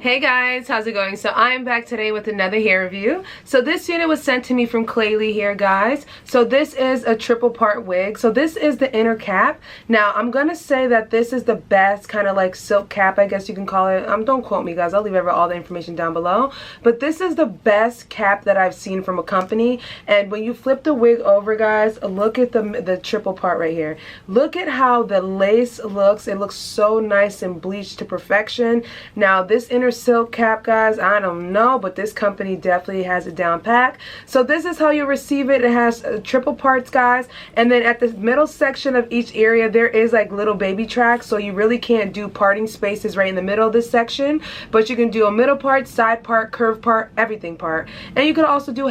Hey guys, how's it going? So I am back today with another hair review. So this unit was sent to me from Claylee here, guys. So this is a triple part wig. So this is the inner cap. Now I'm gonna say that this is the best kind of like silk cap, I guess you can call it. Don't quote me, guys. I'll leave all the information down below. But this is the best cap that I've seen from a company. And when you flip the wig over, guys, look at the triple part right here. Look at how the lace looks. It looks so nice and bleached to perfection. Now this inner silk cap, guys, I don't know, but this company definitely has it down pat. So this is how you receive it. It has triple parts, guys, and then at the middle section of each area there is like little baby tracks, so you really can't do parting spaces right in the middle of this section, but you can do a middle part, side part, curve part, everything part. And you can also do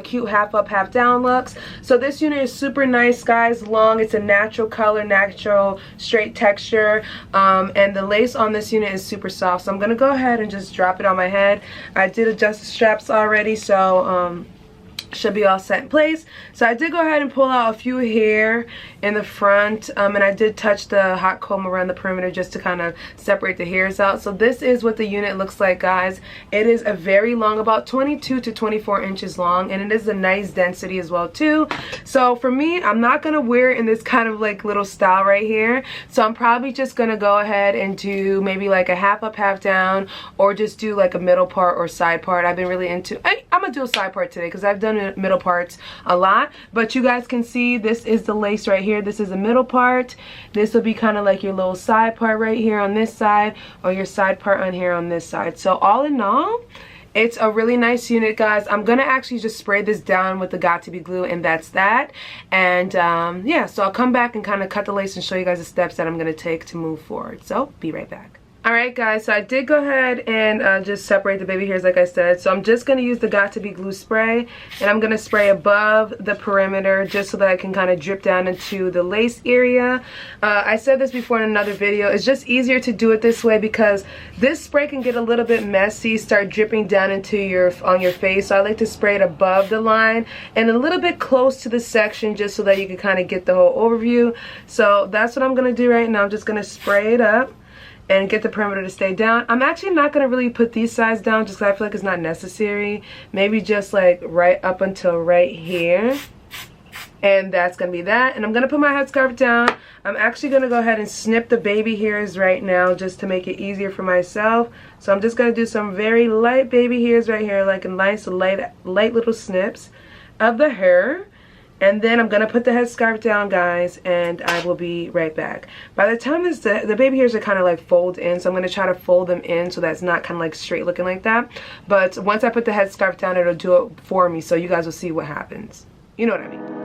cute half up, half down looks. So this unit is super nice, guys. Long, it's a natural color, natural straight texture, and the lace on this unit is super soft. So I'm gonna go ahead and just drop it on my head. I did adjust the straps already, so should be all set in place. So I did go ahead and pull out a few hair in the front, and I did touch the hot comb around the perimeter just to kind of separate the hairs out. So this is what the unit looks like, guys. It is a very long, about 22 to 24 inches long, and it is a nice density as well too. So for me, I'm not gonna wear it in this kind of like little style right here, so I'm probably just gonna go ahead and do maybe like a half up, half down, or just do like a middle part or side part. I've been really into, I'm gonna do a side part today because I've done middle parts a lot, but you guys can see this is the lace right here. This is a middle part. This will be kind of like your little side part right here on this side, or your side part on here on this side. So all in all, it's a really nice unit, guys. I'm gonna actually just spray this down with the Got2b glue, and that's that. And yeah, so I'll come back and kind of cut the lace and show you guys the steps that I'm gonna take to move forward. So be right back. Alright guys, so I did go ahead and just separate the baby hairs like I said. So I'm just going to use the Got2b glue spray, and I'm going to spray above the perimeter just so that I can kind of drip down into the lace area. I said this before in another video, it's just easier to do it this way because this spray can get a little bit messy, start dripping down into on your face. So I like to spray it above the line and a little bit close to the section just so that you can kind of get the whole overview. So that's what I'm going to do right now. I'm just going to spray it up and get the perimeter to stay down. I'm actually not going to really put these sides down just because I feel like it's not necessary. Maybe just like right up until right here. And that's going to be that. And I'm going to put my headscarf down. I'm actually going to go ahead and snip the baby hairs right now just to make it easier for myself. So I'm just going to do some very light baby hairs right here, like a nice light little snips of the hair. And then I'm going to put the headscarf down, guys, and I will be right back. By the time the baby hairs are kind of like fold in, so I'm going to try to fold them in so that's not kind of like straight looking like that. But once I put the headscarf down, it'll do it for me, so you guys will see what happens. You know what I mean.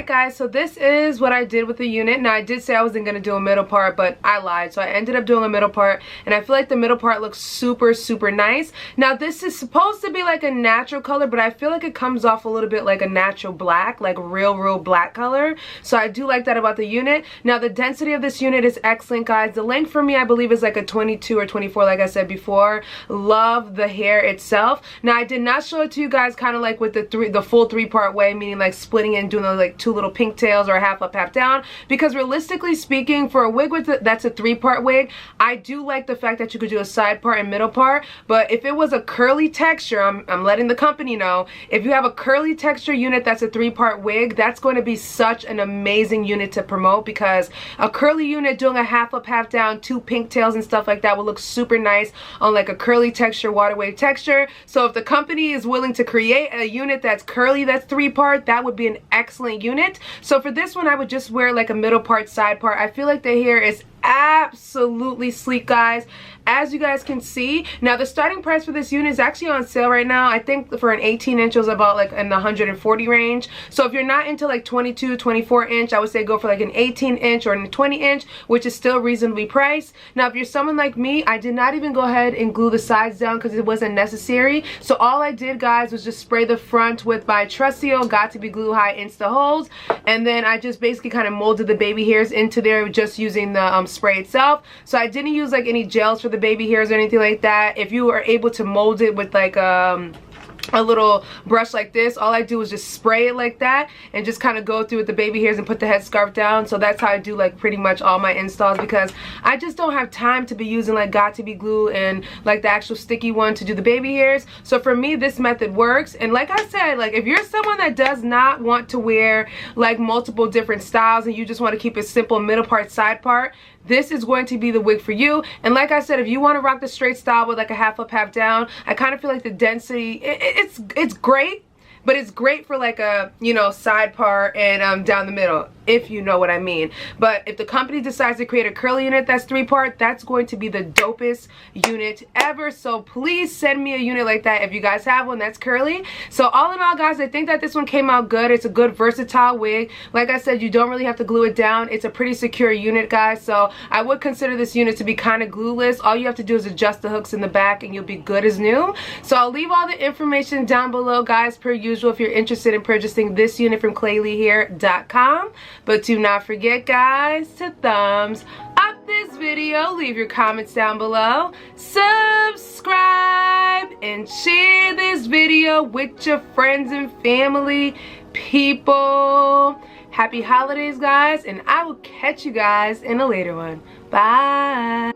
Alright guys, so this is what I did with the unit. Now I did say I wasn't going to do a middle part, but I lied. So I ended up doing a middle part, and I feel like the middle part looks super, super nice. Now this is supposed to be like a natural color, but I feel like it comes off a little bit like a natural black, like real black color. So I do like that about the unit. Now the density of this unit is excellent, guys. The length for me, I believe, is like a 22 or 24, like I said before. Love the hair itself. Now I did not show it to you guys kind of like with the full 3-part way, meaning like splitting it and doing like 2 little pigtails or half up, half down, because realistically speaking, for a wig that's a 3-part wig, I do like the fact that you could do a side part and middle part. But if it was a curly texture, I'm letting the company know, if you have a curly texture unit that's a 3-part wig, that's going to be such an amazing unit to promote, because a curly unit doing a half up, half down, 2 pigtails and stuff like that will look super nice on like a curly texture, water wave texture. So if the company is willing to create a unit that's curly, that's 3-part, that would be an excellent unit. So for this one, I would just wear like a middle part, side part. I feel like the hair is absolutely sleek, guys, as you guys can see. Now the starting price for this unit is actually on sale right now. I think for an 18-inch it was about like in the 140 range. So if you're not into like 22, 24 inch, I would say go for like an 18-inch or a 20-inch, which is still reasonably priced. Now if you're someone like me, I did not even go ahead and glue the sides down because it wasn't necessary. So all I did, guys, was just spray the front with my Trussio Got To Be Glue High Insta Holds, and then I just basically kind of molded the baby hairs into there just using the spray itself. So I didn't use like any gels for the baby hairs or anything like that. If you are able to mold it with like a little brush like this, all I do is just spray it like that and just kind of go through with the baby hairs and put the headscarf down. So that's how I do like pretty much all my installs, because I just don't have time to be using like Got To Be glue and like the actual sticky one to do the baby hairs. So for me, this method works. And like I said, like if you're someone that does not want to wear like multiple different styles and you just want to keep it simple, middle part, side part, this is going to be the wig for you. And like I said, if you want to rock the straight style with like a half up, half down, I kind of feel like the density, it's great, but it's great for like a, you know, side part and down the middle, if you know what I mean. But if the company decides to create a curly unit that's 3-part, that's going to be the dopest unit ever. So please send me a unit like that if you guys have one that's curly. So all in all, guys, I think that this one came out good. It's a good versatile wig. Like I said, you don't really have to glue it down. It's a pretty secure unit, guys. So I would consider this unit to be kind of glueless. All you have to do is adjust the hooks in the back and you'll be good as new. So I'll leave all the information down below, guys, per usual, if you're interested in purchasing this unit from ClayleeHair.com. But do not forget, guys, to thumbs up this video, leave your comments down below, subscribe, and share this video with your friends and family, people. Happy holidays, guys, and I will catch you guys in a later one. Bye.